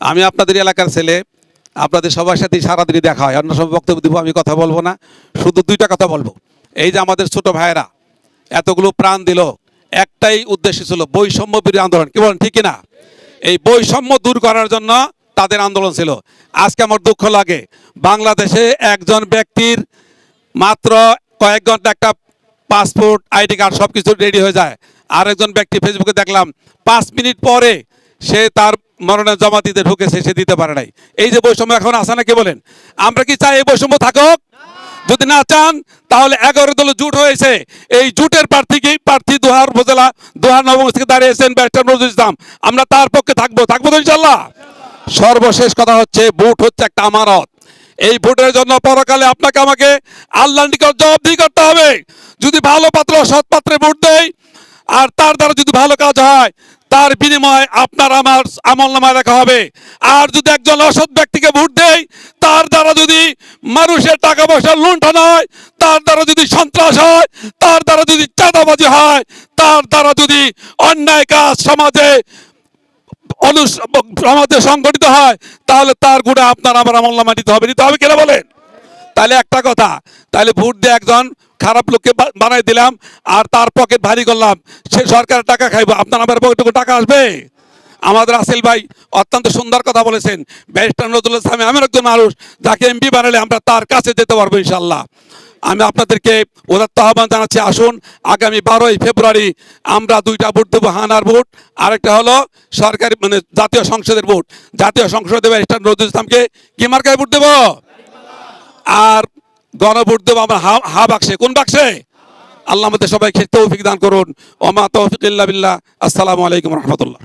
আমি আপনাদের এলাকার ছেলে, আপনাদের সবার সাথে সারাদিনই দেখা হয়। অন্য সব বক্তব্য দিব, আমি কথা বলবো না, শুধু দুইটা কথা বলবো। এই যে আমাদের ছোট ভাইয়েরা এতগুলো প্রাণ দিল, একটাই উদ্দেশ্য ছিল বৈষম্য বিরোধী আন্দোলন। কি বলেন, ঠিক কিনা? এই বৈষম্য দূর করার জন্য তাদের আন্দোলন ছিল। আজকে আমার দুঃখ লাগে, বাংলাদেশে একজন ব্যক্তির মাত্র কয়েক ঘন্টা একটা পাসপোর্ট, আইডি কার্ড সব কিছু রেডি হয়ে যায়। আর একজন ব্যক্তি ফেসবুকে দেখলাম 5 মিনিট পরে সে তার মনোনয়ন জমা দিতে ঢুকেছে, সে দিতে পারে নাই। এই যে বৈষম্য এখন আসে না, কি বলেন? আমরা কি চাই এই বৈষম্য থাকুক? যদি না চান তাহলে 11 দল জোট হয়েছে, এই জোটের প্রার্থী দোহার উপজেলা দোহার নবগঞ্জ থেকে দাঁড়িয়েছেন ব্যারিস্টার নজরুল ইসলাম। আমরা তার পক্ষে থাকবো তো ইনশাল্লাহ। সর্বশেষ কথা হচ্ছে, ভোট হচ্ছে একটা আমানত। এই ভোটের জন্য পরকালে আপনাকে আমাকে আল্লাহর নিকট জবাবদিহি করতে হবে। যদি ভালো পাত্র সৎ পাত্রে ভোট দেয় আর তার দ্বারা যদি ভালো কাজ হয়, তার বিনিময় আপনার আমার আমলনামায় রাখা হবে। আর যদি একজন অসৎ ব্যক্তিকে ভোট দেয়, তার দ্বারা যদি মানুষের টাকা পয়সা লুণ্ঠন হয়, তার দ্বারা যদি সন্ত্রাস হয়, তার দ্বারা যদি চাঁদাবাজি হয়, তার দ্বারা যদি অন্যায় কাজ সমাজে সংগঠিত হয়, তাহলে তার গুণে আপনার আমার আমলনামা দিতে হবে কিনা বলেন? তাহলে একটা কথা, তাহলে ভোট দিয়ে একজন খারাপ লোককে বানাই দিলাম আর তার পকেট ভারী করলাম, সে সরকারের টাকা খাইবো, আপনার আমার পকেটে টাকা আসবে? আমাদের আসিল ভাই অত্যন্ত সুন্দর কথা বলেছেন। ব্যারিস্টার নজরুল ইসলাম এমন একজন মানুষ যাকে এমপি বানালে আমরা তার কাছে যেতে পারবো ইনশাল্লাহ। আমি আপনাদেরকে উদাত্ত আহ্বান জানাচ্ছি, আসুন আগামী 12ই ফেব্রুয়ারি আমরা দুইটা ভোট দেবো, হানার ভোট, আরেকটা হলো সরকারি মানে জাতীয় সংসদের ভোট। জাতীয় সংসদে ব্যারিস্টার নজরুল ইসলামকে কি মার্কায় ভোট দেবো, আর গণভোট দেবো আমরা হা বাক্সে। কোন বাক্সে? আল্লাহ আমাদের সবাইকে তৌফিক দান করুন। ওমা তৌফিক ইল্লা বিল্লাহ। আসসালামু আলাইকুম রহমতুল্লাহ।